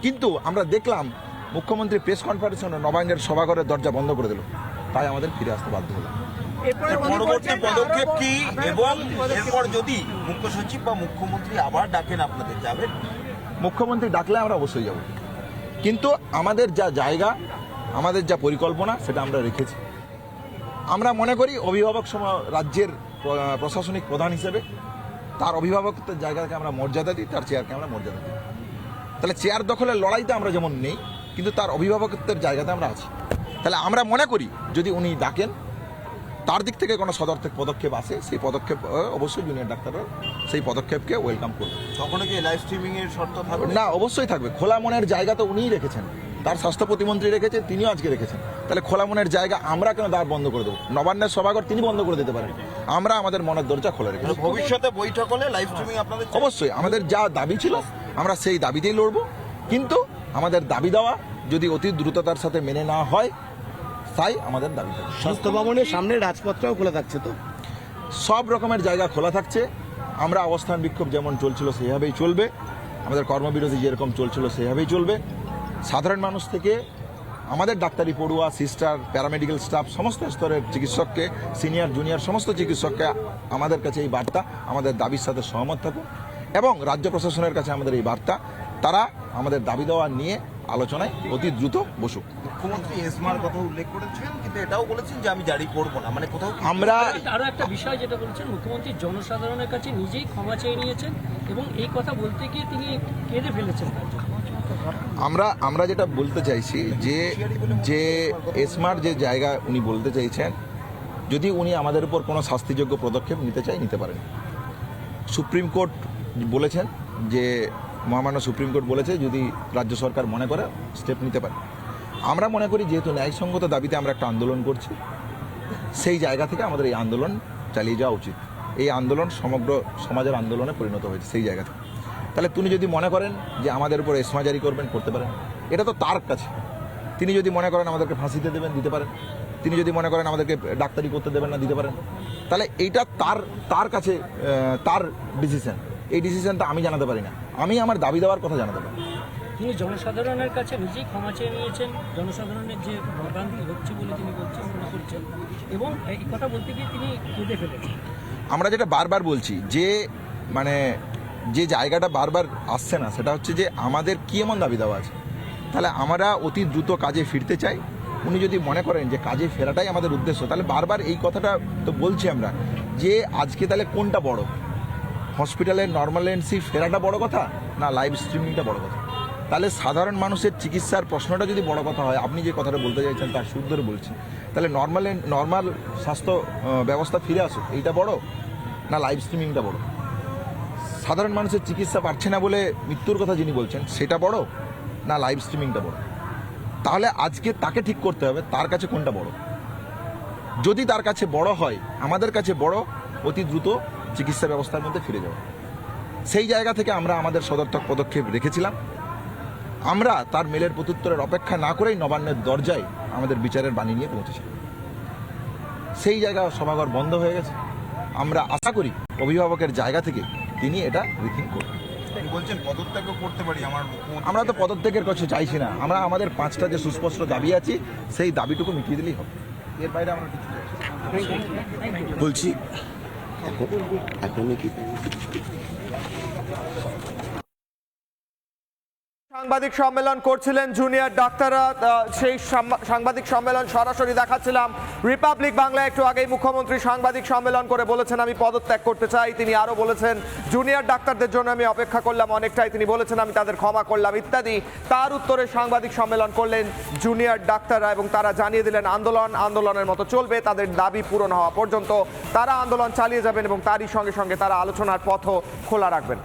কিন্তু আমরা দেখলাম মুখ্যমন্ত্রী প্রেস কনফারেন্সে নবান্নের সভাঘরের দরজা বন্ধ করে দিল, তাই আমাদের ফিরে আসতে বাধ্য হলো। পরবর্তী পদক্ষেপ কি, এবং এরপর যদি মুখ্য সচিব বা মুখ্যমন্ত্রী আবার ডাকেন আপনাদের যাবেন? মুখ্যমন্ত্রী ডাকলে আমরা অবশ্যই যাব, কিন্তু আমাদের যা জায়গা, আমাদের যা পরিকল্পনা সেটা আমরা রেখেছি। আমরা মনে করি অভিভাবক রাজ্যের প্রশাসনিক প্রধান হিসেবে তার অভিভাবকত্বের জায়গাকে আমরা মর্যাদা দিই, তার চেয়ারকে আমরা মর্যাদা দিই। তাহলে চেয়ার দখলের লড়াইতে আমরা যেমন নেই, কিন্তু তার অভিভাবকত্বের জায়গাতে আমরা আছি। তাহলে আমরা মনে করি যদি উনি ডাকেন, তার দিক থেকে কোনো সদর্থক পদক্ষেপ আসে, সেই পদক্ষেপ অবশ্যই জুনিয়র ডাক্তাররা সেই পদক্ষেপকে ওয়েলকাম করবে। তখন কি লাইভ স্ট্রিমিং এর শর্ত থাকবে? না, অবশ্যই থাকবে। খোলা মনের জায়গা তো উনিই রেখেছেন, তার স্বাস্থ্য প্রতিমন্ত্রী রেখেছেন, তিনিও আজকে রেখেছেন। তাহলে খোলা মনের জায়গা আমরা কেন দ্বার বন্ধ করে দেবো? নবান্নের সভাঘর তিনি বন্ধ করে দিতে পারেন, আমরা আমাদের মনের দরজা খোলা রেখেছি। ভবিষ্যতে বৈঠক হলে লাইভ স্ট্রিমিং আপনাদের অবশ্যই আমাদের যা দাবি ছিল আমরা সেই দাবিতেই লড়বো, কিন্তু আমাদের দাবি দেওয়া যদি অতি দ্রুততার সাথে মেনে না হয়, তাই আমাদের দাবি থাকবে। স্বাস্থ্য ভবনের সামনে রাজপথটাও খোলা থাকছে, তো সব রকমের জায়গা খোলা থাকছে। আমরা অবস্থান বিক্ষোভ যেমন চলছিল সেইভাবেই চলবে, আমাদের কর্মবিরতি যেরকম চলছিল সেইভাবেই চলবে। সাধারণ মানুষ থেকে আমাদের ডাক্তারি পড়ুয়া, সিস্টার, প্যারামেডিক্যাল স্টাফ, সমস্ত স্তরের চিকিৎসককে, সিনিয়র জুনিয়র সমস্ত চিকিৎসককে আমাদের কাছে এই বার্তা, আমাদের দাবির সাথে সহমত থাকুন, এবং রাজ্য প্রশাসনের কাছে আমাদের এই বার্তা, তারা আমাদের দাবি দেওয়া নিয়ে আলোচনায় অতি দ্রুত বসুক। মুখ্যমন্ত্রী এসমার কথা উল্লেখ করেছেন, কিন্তু এটাও বলেছেন যে আমি জারি করব না, মানে কোথাও আমরা আরো একটা বিষয় যেটা বলছেন, মুখ্যমন্ত্রী জনসাধারণের কাছে নিজেই ক্ষমা চেয়ে নিয়েছেন এবং এই কথা বলতে গিয়ে তিনি কেঁদে ফেলেছেন। আমরা যেটা বলতে চাইছি যে এসমার যে জায়গা উনি বলতে চাইছেন, যদি উনি আমাদের উপর কোনো শাস্তিযোগ্য পদক্ষেপ নিতে চাই, নিতে পারেন। সুপ্রিম কোর্ট বলেছেন যে, মহামান্য সুপ্রিম কোর্ট বলেছে যদি রাজ্য সরকার মনে করে স্টেপ নিতে পারে। আমরা মনে করি যেহেতু ন্যায়সঙ্গত দাবিতে আমরা একটা আন্দোলন করছি, সেই জায়গা থেকে আমাদের এই আন্দোলন চালিয়ে যাওয়া উচিত। এই আন্দোলন সমগ্র সমাজের আন্দোলনে পরিণত হয়েছে সেই জায়গা থেকে। তাহলে তিনি যদি মনে করেন যে আমাদের উপর এসমা জারি করবেন, করতে পারেন, এটা তো তার কাছে। তিনি যদি মনে করেন আমাদেরকে ফাঁসিতে দেবেন, দিতে পারেন। তিনি যদি মনে করেন আমাদেরকে ডাক্তারি করতে দেবেন না, দিতে পারেন। তাহলে এইটা তার কাছে তার ডিসিশন। এই ডিসিশনটা আমি জানাতে পারি না, আমি আমার দাবি দেওয়ার কথা জানাতে পারি। তিনি জনসাধারণের কাছে নিজেই ক্ষমা চেয়ে নিয়েছেন, জনসাধারণের যে ভোগান্তি হচ্ছে বলে তিনি বলছেন, মনে করছেন, এবং এই কথা বলতে গিয়ে তিনি কেঁদে ফেলেছেন। আমরা যেটা বারবার বলছি যে যে জায়গাটা বারবার আসছে না, সেটা হচ্ছে যে আমাদের কি এমন দাবি দেওয়া আছে। তাহলে আমরা অতি দ্রুত কাজে ফিরতে চাই। উনি যদি মনে করেন যে কাজে ফেরাটাই আমাদের উদ্দেশ্য, তাহলে বারবার এই কথাটা তো বলছি আমরা, যে আজকে তাহলে কোনটা বড়, হসপিটালের নর্মালেন্সি ফেরাটা বড় কথা, না লাইভ স্ট্রিমিংটা বড় কথা? তাহলে সাধারণ মানুষের চিকিৎসার প্রশ্নটা যদি বড় কথা হয়, আপনি যে কথাটা বলতে চাইছেন তার সুর ধরে বলছি, তাহলে নর্মাল স্বাস্থ্য ব্যবস্থা ফিরে আসুক, এইটা বড়, না লাইভ স্ট্রিমিংটা বড়? সাধারণ মানুষের চিকিৎসা পাচ্ছে না বলে মৃত্যুর কথা যিনি বলছেন, সেটা বড়, না লাইভ স্ট্রিমিংটা বড়? তাহলে আজকে তাকে ঠিক করতে হবে তার কাছে কোনটা বড়। যদি তার কাছে বড় হয়, আমাদের কাছে বড় অতি দ্রুত চিকিৎসা ব্যবস্থার মধ্যে ফিরে যাওয়া। সেই জায়গা থেকে আমরা আমাদের সদর্থক পদক্ষেপ রেখেছিলাম। আমরা তার মেলের প্রত্যুত্তরের অপেক্ষা না করেই নবান্নের দরজায় আমাদের বিচারের বাণী নিয়ে পৌঁছেছিলাম। সেই জায়গা সভাঘর বন্ধ হয়ে গেছে। আমরা আশা করি অভিভাবকের জায়গা থেকে তিনি এটা রিথিঙ্ক করবেন। বলছেন পদত্যাগও করতে পারি আমার। আমরা তো পদত্যাগের কিছু চাইছি না, আমরা আমাদের 5টা যে সুস্পষ্ট দাবি আছে সেই দাবিটুকু মিটিয়ে দিলেই হবে, এর বাইরে আমরা কিছু চাইছি না। বলছি এখনই কি সাংবাদিক সম্মেলন করছিলেন জুনিয়র ডাক্তাররা, সেই সাংবাদিক সম্মেলন সরাসরি দেখাচ্ছিলাম রিপাবলিক বাংলায়। একটু আগেই মুখ্যমন্ত্রী সাংবাদিক সম্মেলন করে বলেছেন আমি পদত্যাগ করতে চাই। তিনি আরও বলেছেন জুনিয়র ডাক্তারদের জন্য আমি অপেক্ষা করলাম অনেকটাই, তিনি বলেছেন আমি তাদের ক্ষমা করলাম ইত্যাদি। তার উত্তরে সাংবাদিক সম্মেলন করলেন জুনিয়র ডাক্তাররা এবং তারা জানিয়ে দিলেন আন্দোলনের মতো চলবে, তাদের দাবি পূরণ হওয়া পর্যন্ত তারা আন্দোলন চালিয়ে যাবেন এবং তারই সঙ্গে সঙ্গে তারা আলোচনার পথও খোলা রাখবেন।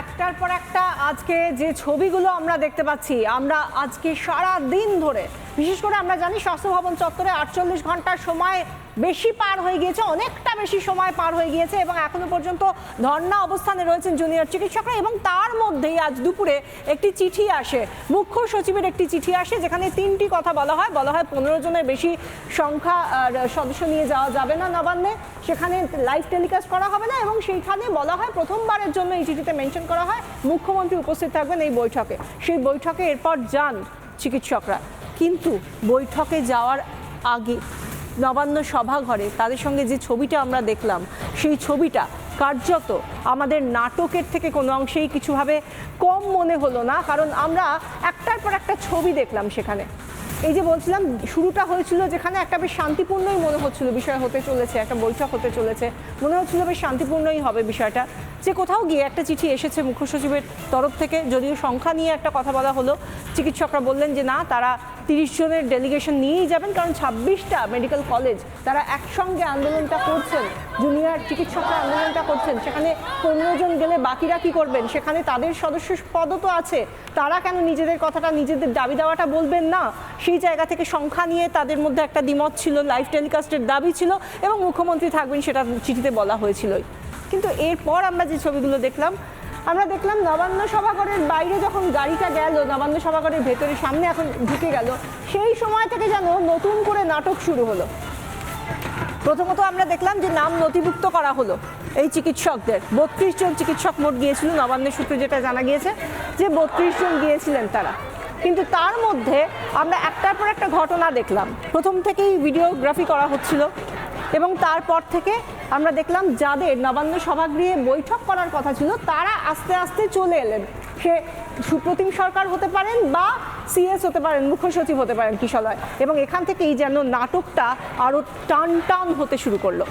একটার পর একটা আজকে যে ছবিগুলো আমরা দেখতে পাচ্ছি, আমরা আজকে সারা দিন ধরে বিশেষ করে আমরা জানি স্বাস্থ্য ভবন চত্বরে 48 ঘন্টার সময় বেশি পার হয়ে গিয়েছে, অনেকটা বেশি সময় পার হয়ে গিয়েছে এবং এখনো পর্যন্ত ধর্ণা অবস্থানে রয়েছেন জুনিয়র চিকিৎসকরা। এবং তার মধ্যেই আজ দুপুরে একটি চিঠি আসে, মুখ্য সচিবের একটি চিঠি আসে, যেখানে 3টি কথা বলা হয়। 15 জনের বেশি সংখ্যা সদস্য নিয়ে যাওয়া যাবে না নবান্নে, সেখানে লাইভ টেলিকাস্ট করা হবে না, এবং সেইখানে বলা হয়, প্রথমবারের জন্য এই চিঠিতে মেনশন করা হয় মুখ্যমন্ত্রী উপস্থিত থাকবেন এই বৈঠকে। সেই বৈঠকে এরপর যান চিকিৎসকরা, কিন্তু বৈঠকে যাওয়ার আগে নবান্ন সভাঘরে তাদের সঙ্গে যে ছবিটা আমরা দেখলাম, সেই ছবিটা কার্যত আমাদের নাটকের থেকে কোনো অংশেই কিছুভাবে কম মনে হলো না। কারণ আমরা একটার পর একটা ছবি দেখলাম সেখানে। এই যে বলছিলাম, শুরুটা হয়েছিল যেখানে একটা বেশ শান্তিপূর্ণই মনে হচ্ছিল বিষয় হতে চলেছে, একটা বৈঠক হতে চলেছে, মনে হচ্ছিল বেশ শান্তিপূর্ণই হবে বিষয়টা, যে কোথাও গিয়ে একটা চিঠি এসেছে মুখ্য সচিবের তরফ থেকে, যদিও সংখ্যা নিয়ে একটা কথা বলা হলো। চিকিৎসকরা বললেন যে না, তারা 30 জনের ডেলিগেশন নিয়েই যাবেন, কারণ 26টা মেডিকেল কলেজ তারা একসঙ্গে আন্দোলনটা করছেন, জুনিয়র চিকিৎসকরা আন্দোলনটা করছেন। সেখানে 15 জন গেলে বাকিরা কি করবেন? সেখানে তাদের সদস্য পদও তো আছে, তারা কেন নিজেদের কথাটা, নিজেদের দাবি দেওয়াটা বলবেন না? সেই জায়গা থেকে সংখ্যা নিয়ে তাদের মধ্যে একটা দ্বিমত ছিল, লাইভ টেলিকাস্টের দাবি ছিল এবং মুখ্যমন্ত্রী থাকবেন সেটা চিঠিতে বলা হয়েছিলই। কিন্তু এরপর আমরা যে ছবিগুলো দেখলাম, আমরা দেখলাম নবান্ন সভাঘরের বাইরে যখন গাড়িটা গেল, নবান্ন সভাঘরের ভেতরে সামনে এখন ঢুকে গেল, সেই সময় থেকে যেন নতুন করে নাটক শুরু হলো। প্রথমত আমরা দেখলাম যে নাম নথিভুক্ত করা হলো এই চিকিৎসকদের। 32 জন চিকিৎসক মোট গিয়েছিল, নবান্নের সূত্রে যেটা জানা গিয়েছে যে 32 জন গিয়েছিলেন তারা। কিন্তু তার মধ্যে আমরা একটার পর একটা ঘটনা দেখলাম। প্রথম থেকেই ভিডিওগ্রাফি করা হচ্ছিল এবং তারপর থেকে আমরা দেখলাম যাদের নবান্ন সভাগৃহে বৈঠক করার কথা ছিল তারা আস্তে আস্তে চলে এলেন। সে সুপ্রতিম সরকার হতে পারেন বা সিএস হতে পারেন, মুখ্য সচিব হতে পারেন কিশলয়, এবং এখান থেকেই যেন নাটকটা আরো টান টান হতে শুরু করলো।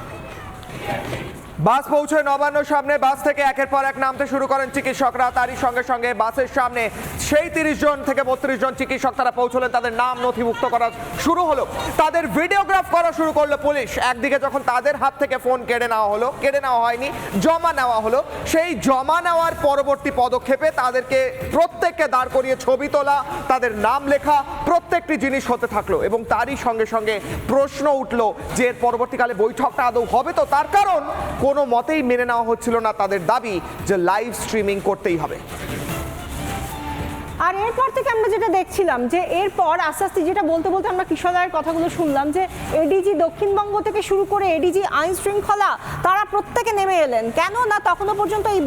বাস পৌঁছয় নবান্নর সামনে, বাস থেকে একের পর এক নামতে শুরু করেন চিকিৎসকরা। তারই সঙ্গে সঙ্গে বাসের সামনে সেই 30 জন থেকে 32 জন চিকিৎসক তারা পৌঁছলেন, তাদের নাম নথিভুক্ত করা শুরু হলো, তাদের ভিডিওগ্রাফ করা শুরু করলো পুলিশ। একদিকে যখন তাদের হাত থেকে ফোন কেড়ে নেওয়া হলো, কেড়ে নেওয়া হয়নি, জমা নেওয়া হলো, সেই জমা নেওয়ার পরবর্তী পদক্ষেপে তাদেরকে প্রত্যেককে দাঁড় করিয়ে ছবি তোলা, তাদের নাম লেখা, প্রত্যেকটি জিনিস হতে থাকলো। এবং তারই সঙ্গে সঙ্গে প্রশ্ন উঠলো যে এর পরবর্তীকালে বৈঠকটা আদৌ হবে তো? তার কারণ কোনো মতেই মেনে নেওয়া হচ্ছিল না তাদের দাবি যে লাইভ স্ট্রিমিং করতেই হবে। আর এরপর থেকে আমরা যেটা দেখছিলাম যে এরপর আস্তে আস্তে যেটা বলতে বলতে আমরা কিশোরের কথাগুলো শুনলাম যে এডিজি দক্ষিণবঙ্গ থেকে শুরু করে এডিজি আইন শৃঙ্খলা তারা প্রত্যেকে নেমে এলেন। কেন না, তখনও পর্যন্ত এই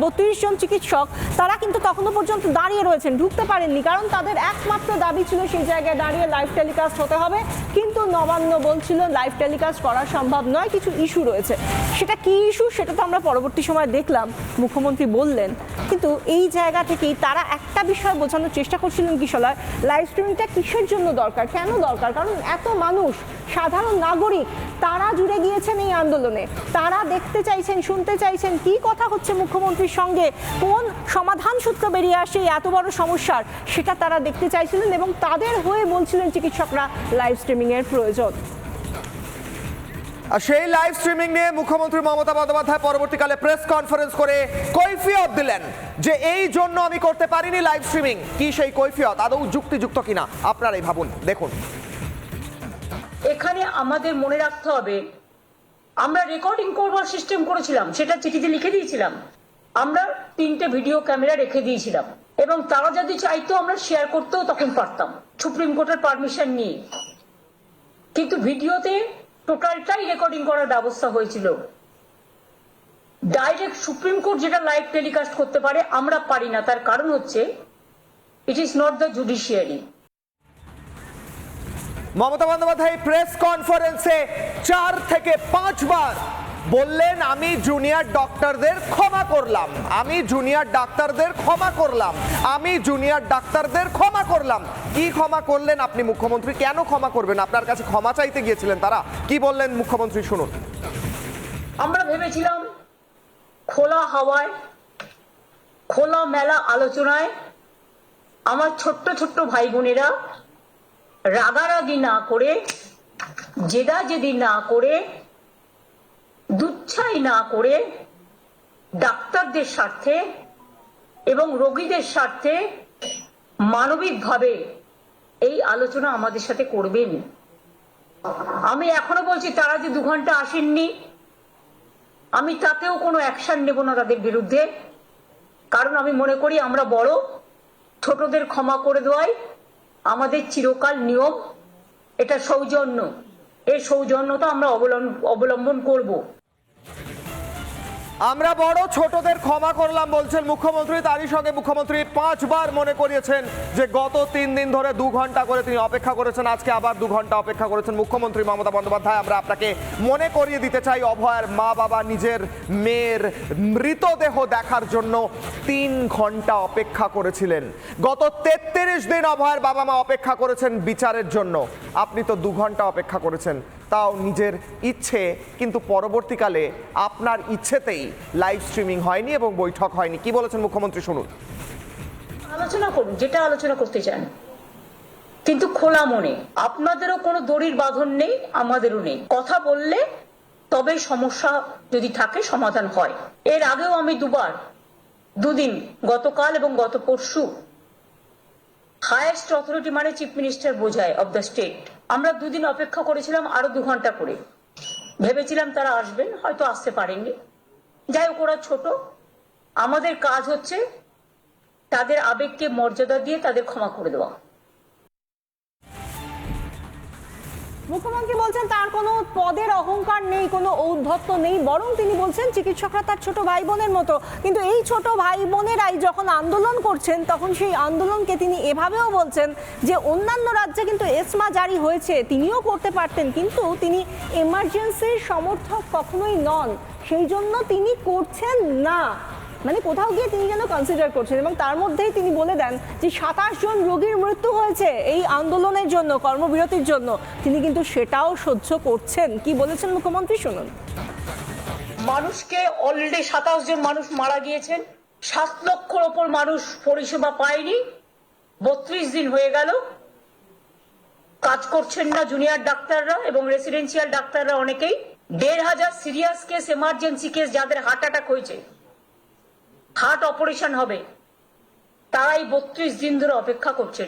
32 জন চিকিৎসক তারা কিন্তু তখনও পর্যন্ত দাঁড়িয়ে রয়েছেন, ঢুকতে পারেননি, কারণ তাদের একমাত্র দাবি ছিল সেই জায়গায় দাঁড়িয়ে লাইভ টেলিকাস্ট হতে হবে। কিন্তু নবান্ন বলছিল লাইভ টেলিকাস্ট করা সম্ভব নয়, কিছু ইস্যু রয়েছে। সেটা কি ইস্যু সেটা তো আমরা পরবর্তী সময় দেখলাম, মুখ্যমন্ত্রী বললেন। কিন্তু এই জায়গা থেকেই তারা একটা বিষয় বোঝানোর চেষ্টা করছিলেন কিশলয়, লাইভ স্ট্রিমিংটা কিসের জন্য দরকার, কেন দরকার? কারণ এত মানুষ, সাধারণ নাগরিক তারা জুড়ে গিয়েছেন এই আন্দোলনে, তারা দেখতে চাইছেন, শুনতে চাইছেন কি কথা হচ্ছে মুখ্যমন্ত্রীর সঙ্গে, কোন সমাধান সূত্র বেরিয়ে আসে এত বড় সমস্যার, সেটা তারা দেখতে চাইছিলেন এবং তাদের হয়ে বলছিলেন চিকিৎসকরা লাইভ স্ট্রিমিং এর প্রয়োজন। আর সেই লাইভ স্ট্রিমিং নিয়ে মুখ্যমন্ত্রী মমতা বন্দ্যোপাধ্যায় পরবর্তীকালে প্রেস কনফারেন্স করে কৈফিয়ত দিলেন যে এই জন্য আমি করতে পারিনি লাইভ স্ট্রিমিং। কি সেই কৈফিয়ত, আদৌ যুক্তিযুক্ত কিনা আপনারাই ভাবুন, দেখুন। এখানে আমাদের মনে রাখতে হবে, আমরা রেকর্ডিং করবার সিস্টেম করেছিলাম, সেটা চিঠিতে লিখে দিয়েছিলাম। আমরা 3টে ভিডিও ক্যামেরা রেখে দিয়েছিলাম এবং তারা যদি চাইতো আমরা শেয়ার করতেও তখন পারতাম সুপ্রিম কোর্টের পারমিশন নিয়ে। কিন্তু ভিডিওতে টোটালটাই রেকর্ডিং করার ব্যবস্থা হয়েছিল। ডাইরেক্ট সুপ্রিম কোর্ট যেটা লাইভ টেলিকাস্ট করতে পারে, আমরা পারি না। তার কারণ হচ্ছে it is not the judiciary. Mamata Bandyopadhyay press কনফারেন্সে 4 থেকে 5 বার বললেন আমি জুনিয়র ডক্টরদের ক্ষমা করলাম, আমি জুনিয়র ডাক্তারদের ক্ষমা করলাম, আমি জুনিয়র ডাক্তারদের ক্ষমা করলাম। কি ক্ষমা করলেন আপনি মুখ্যমন্ত্রী? কেন ক্ষমা করবেন? আপনার কাছে ক্ষমা চাইতে গিয়েছিলেন তারা, কি বললেন মুখ্যমন্ত্রী শুনুন। আমরা ভেবেছিলাম খোলা হাওয়ায়, খোলা মেলা আলোচনায় আমার ছোট্ট ছোট্ট ভাই বোনেরা রাগারাগি না করে, জেদাজেদি না করে, দুচ্ছাই না করে ডাক্তারদের স্বার্থে এবং রোগীদের স্বার্থে মানবিকভাবে এই আলোচনা আমাদের সাথে করবেন। আমি এখনো বলছি তারা যে 2 ঘন্টা আসেননি, আমি তাতেও কোনো অ্যাকশন নেব না তাদের বিরুদ্ধে, কারণ আমি মনে করি আমরা বড়, ছোটদের ক্ষমা করে দেওয়াই আমাদের চিরকাল নিয়ম। এটা সৌজন্য, এই সৌজন্যতা আমরা অবলম্বন করব। আমরা বড়, ছোটদের ক্ষমা করলাম বলছেন মুখ্যমন্ত্রী। তারই সঙ্গে মুখ্যমন্ত্রী 5 বার মনে করিয়েছেন যে গত 3 দিন ধরে 2 ঘন্টা করে তিনি অপেক্ষা করেছেন, আজকে আবার 2 ঘন্টা অপেক্ষা করেছেন মুখ্যমন্ত্রী মমতা বন্দ্যোপাধ্যায়। আমরা আপনাকে মনে করিয়ে দিতে চাই, অভয়ার মা বাবা নিজের মেয়ের মৃতদেহ দেখার জন্য 3 ঘন্টা অপেক্ষা করেছিলেন। গত 33 দিন অভয়ার বাবা মা অপেক্ষা করেছেন বিচারের জন্য। আপনি তো 2 ঘন্টা অপেক্ষা করেছেন, তাও নিজের ইচ্ছে, কিন্তু পরবর্তীকালে আপনার ইচ্ছেতেই লাইভ স্ট্রিমিং হয়নি এবং বৈঠক হয়নি। কি বলেছেন মুখ্যমন্ত্রী শুনুন। আলোচনা করুন যেটা আলোচনা করতে চান, কিন্তু খোলা মনে। আপনাদেরও কোনো দড়ির বাঁধন নেই, আমাদেরও নেই। কথা বললে তবে সমস্যা যদি থাকে সমাধান হয়। এর আগেও আমি 2 দিন, গতকাল এবং গত পরশু, হায়েস্ট অথরিটি মানে চিফ মিনিস্টার বোঝায় অব দ্য স্টেট, আমরা 2 দিন অপেক্ষা করেছিলাম আরো 2 ঘন্টা করে। ভেবেছিলাম তারা আসবেন, হয়তো আসতে পারেননি। যাই হোক, ওরা ছোট, আমাদের কাজ হচ্ছে তাদের আবেগকে মর্যাদা দিয়ে তাদের ক্ষমা করে দেওয়া। মুখ্যমন্ত্রী বলছেন তার কোনো পদের অহংকার নেই, কোনো ঔদ্ধত্য নেই, বরং তিনি বলছেন চিকিৎসকরা তার ছোট ভাই বোনের মতো। কিন্তু এই ছোট ভাই বোনেরাই যখন আন্দোলন করছেন, তখন সেই আন্দোলনকে তিনি এভাবেও বলছেন যে অন্যান্য রাজ্যে কিন্তু এসমা জারি হয়েছে, তিনিও করতে পারতেন, কিন্তু তিনি এমার্জেন্সির সমর্থক কখনোই নন, সেই জন্য তিনি করছেন না। মানে কোথাও গিয়ে তিনি যেন কনসিডার করছেন, এবং তার মধ্যেই তিনি বলে দেন যে 27 জন রোগীর মৃত্যু হয়েছে এই আন্দোলনের জন্য, কর্মবিরতির জন্য, তিনি কিন্তু সেটাও সহ্য করছেন। কি বলেছেন মুখ্যমন্ত্রী শুনুন। মানুষকে অলরেডি 27 জন মানুষ মারা গিয়েছেন, 7 লক্ষর ওপর মানুষ পরিষেবা পায়নি, 32 দিন হয়ে গেল, কাজ করছেন না জুনিয়র ডাক্তাররা এবং রেসিডেন্সিয়াল ডাক্তাররা অনেকেই। 1,500 সিরিয়াস কেস, এমার্জেন্সি কেস, যাদের হার্ট অ্যাটাক হয়েছে, হার্ট অপারেশন হবে, তারাই 32 দিন ধরে অপেক্ষা করছে।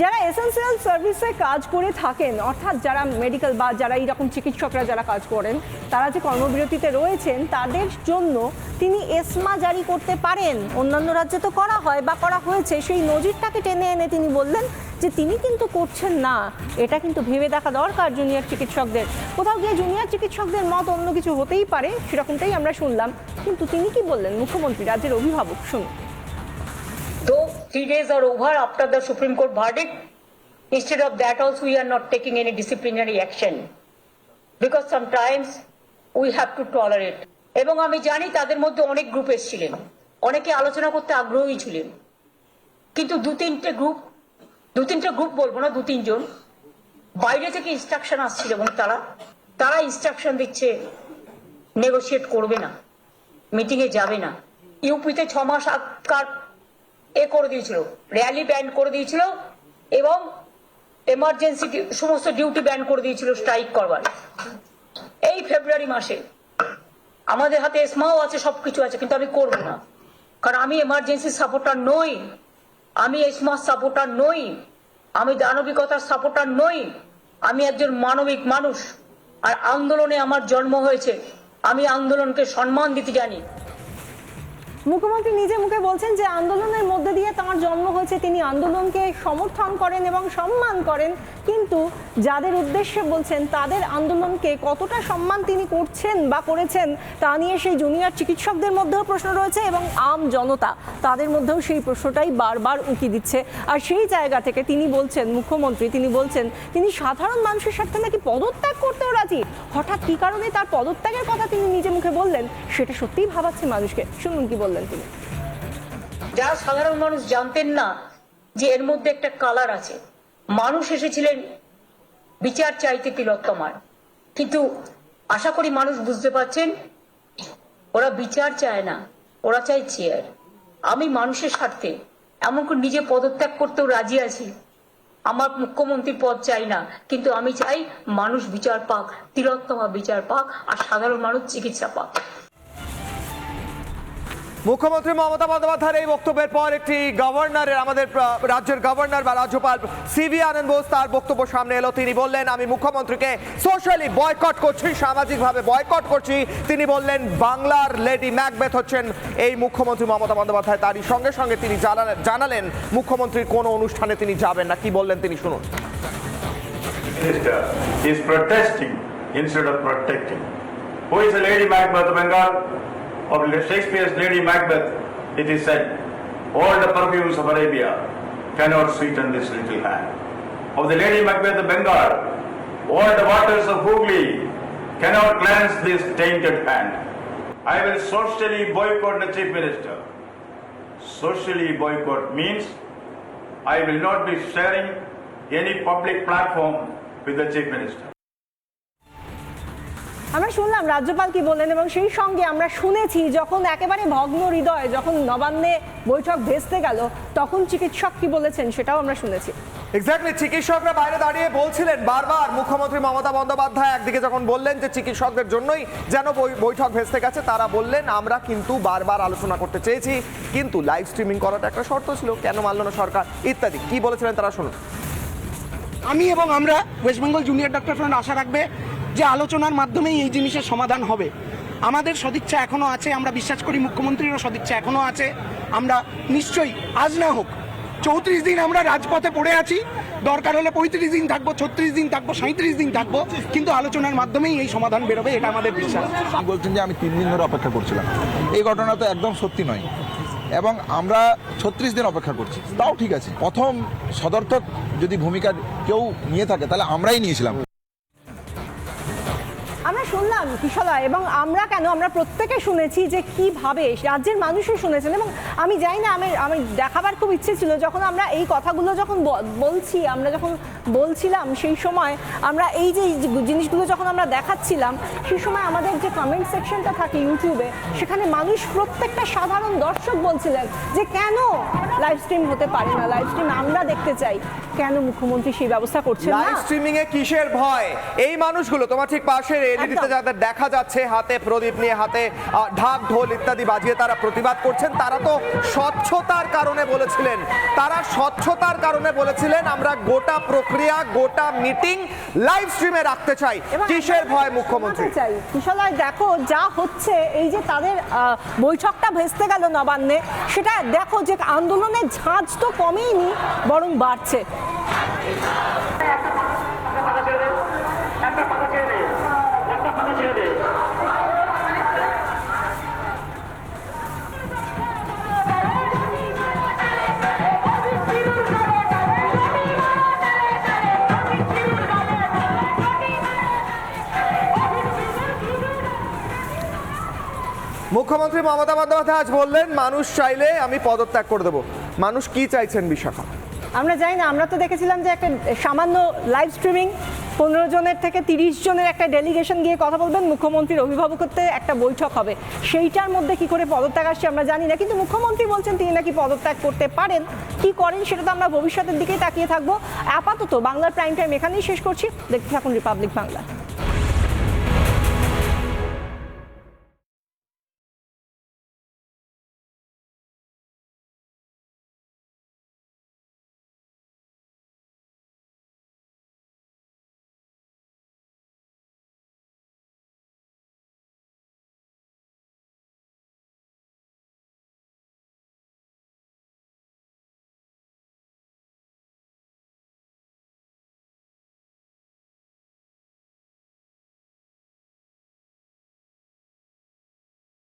যারা এসেন্সিয়াল সার্ভিসে কাজ করে থাকেন, অর্থাৎ যারা মেডিকেল বা যারা এইরকম চিকিৎসকরা যারা কাজ করেন, তারা যে কর্মবিরতিতে রয়েছেন, তাদের জন্য তিনি এসমা জারি করতে পারেন। অন্যান্য রাজ্যে তো করা হয় বা করা হয়েছে, সেই নজিরটাকে টেনে এনে তিনি বললেন যে তিনি কিন্তু করছেন না। এটা কিন্তু ভেবে দেখা দরকার জুনিয়র চিকিৎসকদের। কোথাও গিয়ে জুনিয়র চিকিৎসকদের মত অন্য কিছু হতেই পারে, সেরকমটাই আমরা শুনলাম। কিন্তু তিনি কি বললেন মুখ্যমন্ত্রী, রাজ্যের অভিভাবক, শুনুন। Though 3 days are over after the Supreme Court verdict, instead of that also we are not taking any disciplinary action, because sometimes we have to tolerate. এবং আমি জানি তাদের মধ্যে অনেক গ্রুপ এসেছিলেন, অনেকে আলোচনা করতে আগ্রহী ছিলেন, কিন্তু 2-3টে গ্রুপ বলবো না, 2-3 জন বাইরে থেকে ইনস্ট্রাকশন আসছিল এবং তারা ইনস্ট্রাকশন দিচ্ছে নেগোশিয়েট করবে না, মিটিং এ যাবে না। ইউপিতে 6 মাস আগকার করে দিয়েছিল, র্যালি ব্যান করে দিয়েছিল এবং এমার্জেন্সি সমস্ত ডিউটি ব্যান করে দিয়েছিল স্ট্রাইক করবার। এই ফেব্রুয়ারি মাসে আমাদের হাতে এসমাও আছে, সবকিছু আছে, কিন্তু আমি করব না, কারণ আমি এমার্জেন্সি সাপোর্টার নই, আমি এসমার সাপোর্টার নই, আমি দানবিকতার সাপোর্টার নই, আমি একজন মানবিক মানুষ, আর আন্দোলনে আমার জন্ম হয়েছে, আমি আন্দোলনকে সম্মান দিতে জানি। মুখ্যমন্ত্রী নিজে মুখে বলছেন যে আন্দোলনের মধ্যে দিয়ে তাঁর জন্ম হয়েছে, তিনি আন্দোলনকে সমর্থন করেন এবং সম্মান করেন, কিন্তু যাদের উদ্দেশ্যে বলছেন তাদের আন্দোলনকে কতটা সম্মান তিনি করছেন বা করেছেন তা নিয়ে সেই জুনিয়র চিকিৎসকদের মধ্যেও প্রশ্ন রয়েছে, এবং আম জনতা তাদের মধ্যেও সেই প্রশ্নটাই বারবার উকি দিচ্ছে। আর সেই জায়গা থেকে তিনি বলছেন, মুখ্যমন্ত্রী তিনি বলছেন তিনি সাধারণ মানুষের সাথে নাকি পদত্যাগ করতেও রাজি। হঠাৎ কী কারণে তার পদত্যাগের কথা তিনি নিজে মুখে বললেন, সেটা সত্যিই ভাবাচ্ছে মানুষকে। শুনুন কি বললেন তিনি। যারা সাধারণ মানুষ জানতেন না যে এর মধ্যে একটা কালার আছে, মানুষ এসেছিলেন বিচার চাইতে তিলোত্তমার, কিন্তু আশা করি মানুষ বুঝতে পারছেন ওরা বিচার চায় না, ওরা চায় চেয়ার। আমি মানুষের স্বার্থে এমনকি নিজে পদত্যাগ করতেও রাজি আছি, আমার মুখ্যমন্ত্রীর পদ চাই না, কিন্তু আমি চাই মানুষ বিচার পাক, তিলোত্তমা বিচার পাক, আর সাধারণ মানুষ চিকিৎসা পাক। মুখ্যমন্ত্রী মমতা বন্দ্যোপাধ্যায়ের এই বক্তব্যের পর একটি গভর্নরের আমাদের রাজ্যের গভর্নর বা রাজ্যপাল সিভি আনন্দ বোস তার বক্তব্য সামনে এলো। তিনি বললেন আমি মুখ্যমন্ত্রীকে সোশ্যালি বয়কট করছি, সামাজিকভাবে বয়কট করছি। তিনি বললেন বাংলার লেডি ম্যাকবেথ হচ্ছেন এই মুখ্যমন্ত্রী মমতা বন্দ্যোপাধ্যায়। তারই সঙ্গে সঙ্গে তিনি জানালেন মুখ্যমন্ত্রীর কোনো অনুষ্ঠানে তিনি যাবেন না। কি বললেন তিনি শুনুন। Minister is protesting instead of protecting. Who is the Lady Macbeth of Bengal? Of Shakespeare's Lady Macbeth, it is said, all the perfumes of Arabia cannot sweeten this little hand. Of the Lady Macbeth of Bengal, all the waters of Hooghly cannot cleanse this tainted hand. I will socially boycott the Chief Minister. Socially boycott means I will not be sharing any public platform with the Chief Minister. আমরা শুনলাম রাজ্যপাল কি বললেন এবং সেই সঙ্গে আমরা শুনেছি যখন একেবারে ভগ্ন হৃদয় যখন নবান্নে বৈঠক ভেস্তে গেল তখন চিকিৎসক কি বলেছেন সেটাও আমরা শুনেছি। এক্স্যাক্টলি, চিকিৎসকরা বাইরে দাঁড়িয়ে বলছিলেন বারবার মুখ্যমন্ত্রী মমতা বন্দ্যোপাধ্যায় একদিকে যখন বললেন যে চিকিৎসকদের জন্যই যেন বৈঠক ভেস্তে গেছে, তারা বললেন আমরা কিন্তু বারবার আলোচনা করতে চেয়েছি, কিন্তু লাইভ স্ট্রিমিং করাটা একটা শর্ত ছিল, কেন মানল না সরকার ইত্যাদি। কি বলেছিলেন তারা শুনুন। আমি এবং আমরা West Bengal junior doctor friend আশা রাখবে যে আলোচনার মাধ্যমেই এই জিনিসের সমাধান হবে। আমাদের সদিচ্ছা এখনো আছে, আমরা বিশ্বাস করি মুখ্যমন্ত্রীরও সদিচ্ছা এখনো আছে। আমরা নিশ্চয়ই আজ না হোক 34 দিন আমরা রাজপথে পড়ে আছি, দরকার হলে 35 দিন থাকবো, 36 দিন থাকবো, 37 দিন থাকবো, কিন্তু আলোচনার মাধ্যমেই এই সমাধান বেরোবে, এটা আমাদের বিশ্বাস। বলছেন যে আমি 3 দিন ধরে অপেক্ষা করছিলাম, এই ঘটনা তো একদম সত্যি নয় এবং আমরা 36 দিন অপেক্ষা করছি, তাও ঠিক আছে। প্রথম সদর্থক যদি ভূমিকা কেউ নিয়ে থাকে তাহলে আমরাই নিয়েছিলাম। আমরা শুনলাম কিশোরা এবং আমরা কেন আমরা প্রত্যেকে শুনেছি যে কিভাবে রাজ্যের মানুষও শুনেছেন এবং আমি জানি না আমি দেখাবার খুব ইচ্ছে ছিল যখন আমরা এই কথাগুলো যখন বলছি, আমরা যখন বলছিলাম সেই সময় আমরা এই যে জিনিসগুলো যখন আমরা দেখাচ্ছিলাম সেই সময় আমাদের যে কমেন্ট সেকশনটা থাকে ইউটিউবে, সেখানে মানুষ প্রত্যেকটা সাধারণ দর্শক বলছিলেন যে কেন লাইভ স্ট্রিম হতে পারে না, লাইভ স্ট্রিম আমরা দেখতে চাই, কেন মুখ্যমন্ত্রী সেই ব্যবস্থা করছেন না। লাইভ স্ট্রিমিং এ কিসের ভয়? এই মানুষগুলো তোমার ঠিক পাশে এলইডিতে যাদের দেখা যাচ্ছে হাতে প্রদীপ নিয়ে, হাতে ঢাক ঢোল ইত্যাদি বাজিয়ে তারা প্রতিবাদ করছেন, তারা তো স্বচ্ছতার কারণে বলেছিলেন, আমরা গোটা প্রক্রিয়া গোটা মিটিং লাইভ স্ট্রিমে রাখতে চাই। কিসের ভয় মুখ্যমন্ত্রী? চাই কিশোরায় দেখো যা হচ্ছে, এই যে তাদের বৈঠকটা ভেস্তে গেল নবান্নে, সেটা দেখো যে আন্দোলনের ঝাঁজ তো কমেইনি বরং বাড়ছে। মুখ্যমন্ত্রী মমতা বন্দ্যোপাধ্যায় আজ বললেন মানুষ চাইলে আমি পদত্যাগ করে দেবো। মানুষ কি চাইছেন বিশাখা? আমরা জানি না, আমরা তো দেখেছিলাম যে একটা সামান্য লাইভ স্ট্রিমিং 15 জনের থেকে 30 জনের একটা ডেলিগেশন গিয়ে কথা বলবেন, মুখ্যমন্ত্রীর অভিভাবকত্বে একটা বৈঠক হবে, সেইটার মধ্যে কি করে পদত্যাগ আসছে আমরা জানি না, কিন্তু মুখ্যমন্ত্রী বলছেন তিনি নাকি পদত্যাগ করতে পারেন। কি করেন সেটা তো আমরা ভবিষ্যতের দিকেই তাকিয়ে থাকবো। আপাতত বাংলার প্রাইম টাইম এখানেই শেষ করছি, দেখতে থাকুন রিপাবলিক বাংলা।